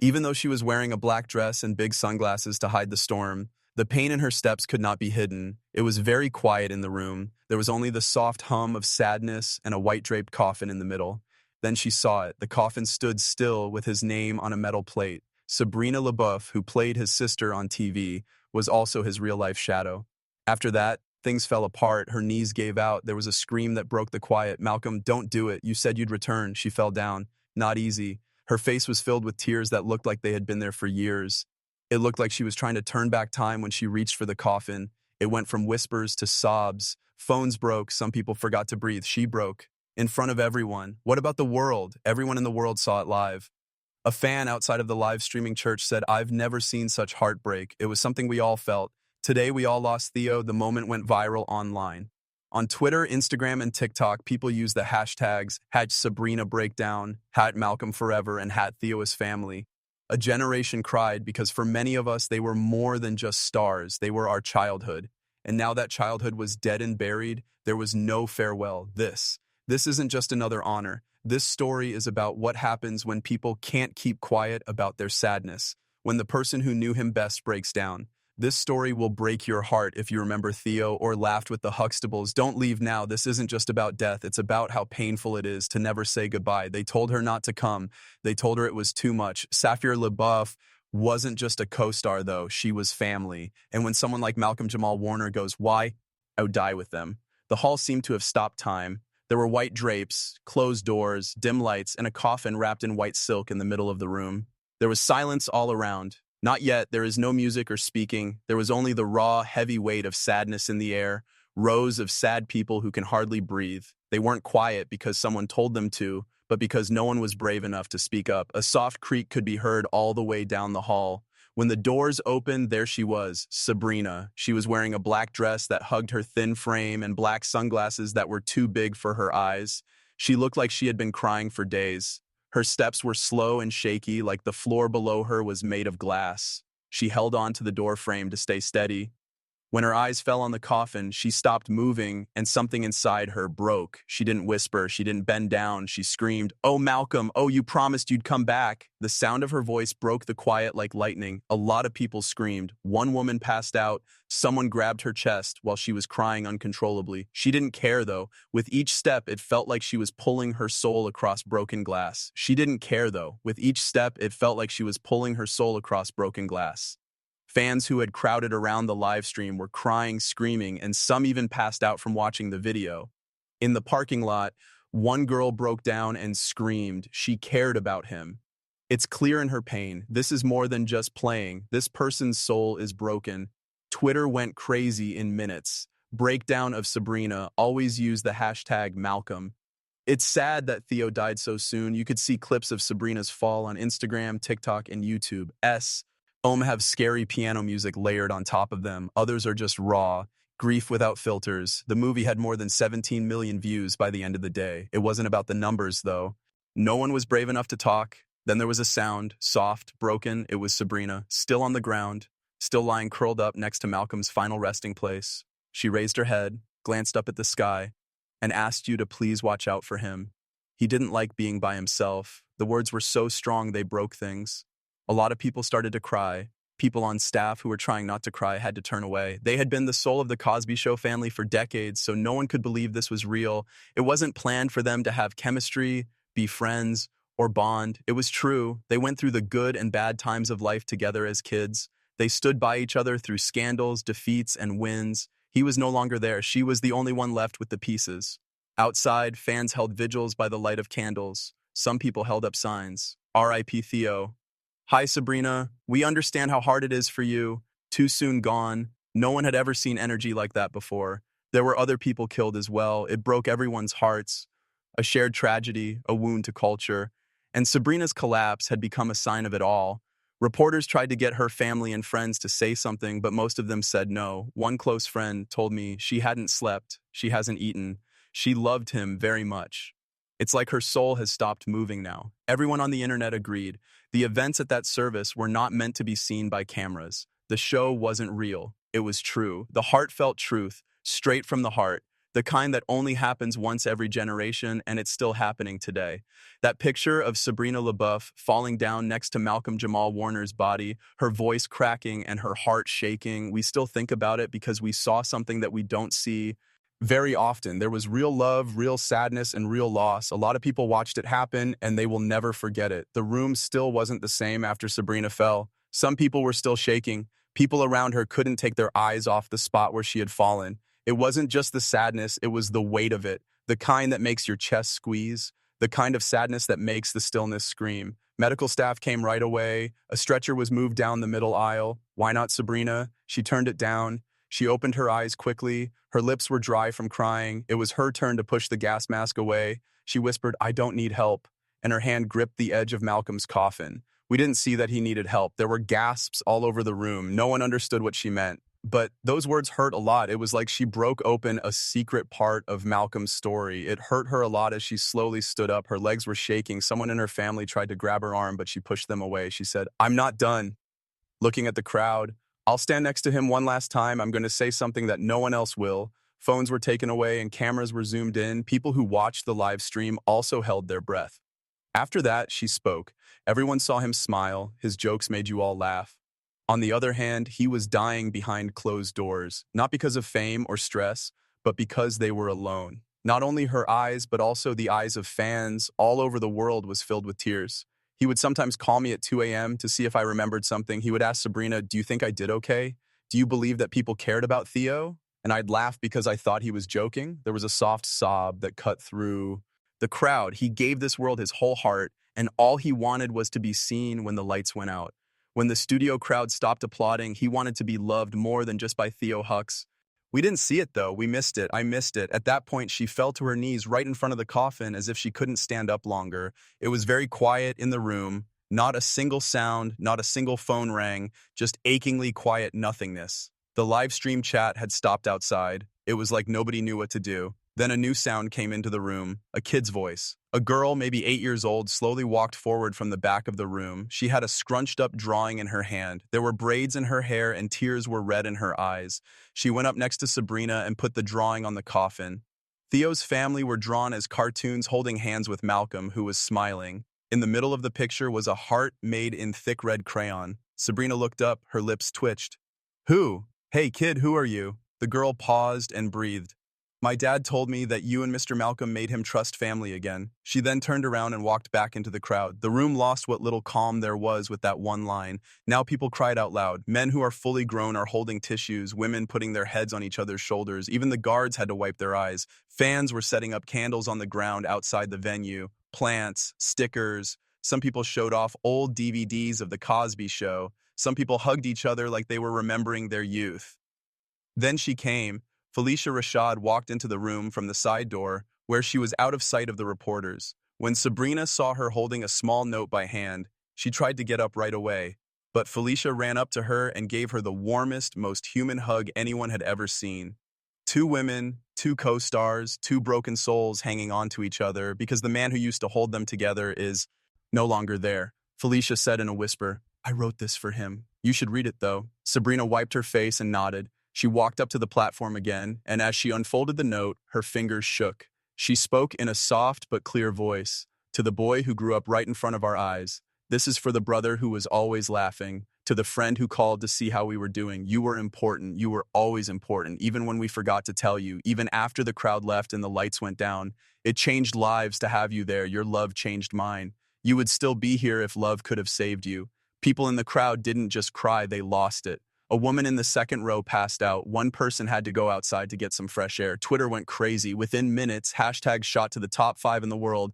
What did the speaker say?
Even though she was wearing a black dress and big sunglasses to hide the storm, the pain in her steps could not be hidden. It was very quiet in the room. There was only the soft hum of sadness and a white-draped coffin in the middle. Then she saw it. The coffin stood still with his name on a metal plate. Sabrina Le Beauf, who played his sister on TV, was also his real-life shadow. After that, things fell apart. Her knees gave out. There was a scream that broke the quiet. "Malcolm, don't do it. You said you'd return." She fell down. Not easy. Her face was filled with tears that looked like they had been there for years. It looked like she was trying to turn back time when she reached for the coffin. It went from whispers to sobs. Phones broke. Some people forgot to breathe. She broke. In front of everyone. What about the world? Everyone in the world saw it live. A fan outside of the live streaming church said, "I've never seen such heartbreak. It was something we all felt. Today we all lost Theo." The moment went viral online. On Twitter, Instagram, and TikTok, people use the hashtags #SabrinaBreakdown, #MalcolmForever, and #TheoIsFamily. A generation cried because for many of us, they were more than just stars. They were our childhood. And now that childhood was dead and buried, there was no farewell. This isn't just another honor. This story is about what happens when people can't keep quiet about their sadness, when the person who knew him best breaks down. This story will break your heart if you remember Theo or laughed with the Huxtables. Don't leave now. This isn't just about death. It's about how painful it is to never say goodbye. They told her not to come. They told her it was too much. Sabrina Le Beauf wasn't just a co-star, though. She was family. And when someone like Malcolm-Jamal Warner goes, "Why?" I would die with them. The hall seemed to have stopped time. There were white drapes, closed doors, dim lights, and a coffin wrapped in white silk in the middle of the room. There was silence all around. Not yet. There is no music or speaking. There was only the raw, heavy weight of sadness in the air, rows of sad people who can hardly breathe. They weren't quiet because someone told them to, but because no one was brave enough to speak up. A soft creak could be heard all the way down the hall. When the doors opened, there she was, Sabrina. She was wearing a black dress that hugged her thin frame and black sunglasses that were too big for her eyes. She looked like she had been crying for days. Her steps were slow and shaky, like the floor below her was made of glass. She held on to the door frame to stay steady. When her eyes fell on the coffin, she stopped moving, and something inside her broke. She didn't whisper, she didn't bend down, she screamed, "Oh, Malcolm, oh, you promised you'd come back." The sound of her voice broke the quiet like lightning. A lot of people screamed. One woman passed out. Someone grabbed her chest while she was crying uncontrollably. She didn't care, though. With each step, it felt like she was pulling her soul across broken glass. She didn't care, though. With each step, it felt like she was pulling her soul across broken glass. Fans who had crowded around the live stream were crying, screaming, and some even passed out from watching the video. In the parking lot, one girl broke down and screamed. She cared about him. It's clear in her pain. This is more than just playing. This person's soul is broken. Twitter went crazy in minutes. Breakdown of Sabrina. Always use the hashtag Malcolm. It's sad that Theo died so soon. You could see clips of Sabrina's fall on Instagram, TikTok, and YouTube. Some have scary piano music layered on top of them. Others are just raw, grief without filters. The movie had more than 17 million views by the end of the day. It wasn't about the numbers, though. No one was brave enough to talk. Then there was a sound, soft, broken. It was Sabrina, still on the ground, still lying curled up next to Malcolm's final resting place. She raised her head, glanced up at the sky, and asked you to please watch out for him. He didn't like being by himself. The words were so strong they broke things. A lot of people started to cry. People on staff who were trying not to cry had to turn away. They had been the soul of the Cosby Show family for decades, so no one could believe this was real. It wasn't planned for them to have chemistry, be friends, or bond. It was true. They went through the good and bad times of life together as kids. They stood by each other through scandals, defeats, and wins. He was no longer there. She was the only one left with the pieces. Outside, fans held vigils by the light of candles. Some people held up signs. R.I.P. Theo. "Hi, Sabrina. We understand how hard it is for you. Too soon gone." No one had ever seen energy like that before. There were other people killed as well. It broke everyone's hearts. A shared tragedy, a wound to culture. And Sabrina's collapse had become a sign of it all. Reporters tried to get her family and friends to say something, but most of them said no. One close friend told me she hadn't slept, she hasn't eaten. She loved him very much. It's like her soul has stopped moving now. Everyone on the internet agreed. The events at that service were not meant to be seen by cameras. The show wasn't real. It was true. The heartfelt truth, straight from the heart. the kind that only happens once every generation, and it's still happening today. That picture of Sabrina Le Beauf falling down next to Malcolm-Jamal Warner's body, her voice cracking and her heart shaking, we still think about it because we saw something that we don't see very often. There was real love, real sadness, and real loss. A lot of people watched it happen, and they will never forget it. The room still wasn't the same after Sabrina fell. Some people were still shaking. People around her couldn't take their eyes off the spot where she had fallen. It wasn't just the sadness, it was the weight of it, the kind that makes your chest squeeze, the kind of sadness that makes the stillness scream. Medical staff came right away. A stretcher was moved down the middle aisle. Why not Sabrina? She turned it down. She opened her eyes quickly. Her lips were dry from crying. It was her turn to push the gas mask away. She whispered, "I don't need help," and her hand gripped the edge of Malcolm's coffin. We didn't see that he needed help. There were gasps all over the room. No one understood what she meant. But those words hurt a lot. It was like she broke open a secret part of Malcolm's story. It hurt her a lot as she slowly stood up. Her legs were shaking. Someone in her family tried to grab her arm, but she pushed them away. She said, "I'm not done." Looking at the crowd, "I'll stand next to him one last time. I'm going to say something that no one else will." Phones were taken away and cameras were zoomed in. People who watched the live stream also held their breath. After that, she spoke. Everyone saw him smile. His jokes made you all laugh. On the other hand, he was dying behind closed doors, not because of fame or stress, but because they were alone. Not only her eyes, but also the eyes of fans all over the world was filled with tears. He would sometimes call me at 2 a.m. to see if I remembered something. He would ask Sabrina, "Do you think I did okay? Do you believe that people cared about Theo?" And I'd laugh because I thought he was joking. There was a soft sob that cut through the crowd. He gave this world his whole heart, and all he wanted was to be seen when the lights went out. When the studio crowd stopped applauding, he wanted to be loved more than just by Theo Hux. We didn't see it, though. We missed it. I missed it. At that point, she fell to her knees right in front of the coffin as if she couldn't stand up longer. It was very quiet in the room. Not a single sound, not a single phone rang, just achingly quiet nothingness. The live stream chat had stopped outside. It was like nobody knew what to do. Then a new sound came into the room, a kid's voice. A girl, maybe 8 years old, slowly walked forward from the back of the room. She had a scrunched-up drawing in her hand. There were braids in her hair and tears were red in her eyes. She went up next to Sabrina and put the drawing on the coffin. Theo's family were drawn as cartoons holding hands with Malcolm, who was smiling. In the middle of the picture was a heart made in thick red crayon. Sabrina looked up, her lips twitched. "Who? Hey, kid, who are you?" The girl paused and breathed. "My dad told me that you and Mr. Malcolm made him trust family again." She then turned around and walked back into the crowd. The room lost what little calm there was with that one line. Now people cried out loud. Men who are fully grown are holding tissues, women putting their heads on each other's shoulders. Even the guards had to wipe their eyes. Fans were setting up candles on the ground outside the venue. Plants, stickers. Some people showed off old DVDs of The Cosby Show. Some people hugged each other like they were remembering their youth. Then she came. Felicia Rashad walked into the room from the side door, where she was out of sight of the reporters. When Sabrina saw her holding a small note by hand, she tried to get up right away. But Felicia ran up to her and gave her the warmest, most human hug anyone had ever seen. Two women, two co-stars, two broken souls hanging on to each other because the man who used to hold them together is no longer there. Felicia said in a whisper, "I wrote this for him. You should read it, though." Sabrina wiped her face and nodded. She walked up to the platform again, and as she unfolded the note, her fingers shook. She spoke in a soft but clear voice. "To the boy who grew up right in front of our eyes. This is for the brother who was always laughing. To the friend who called to see how we were doing. You were important. You were always important, even when we forgot to tell you, even after the crowd left and the lights went down. It changed lives to have you there. Your love changed mine. You would still be here if love could have saved you." People in the crowd didn't just cry, they lost it. A woman in the second row passed out. One person had to go outside to get some fresh air. Twitter went crazy. Within minutes, hashtags shot to the top 5 in the world.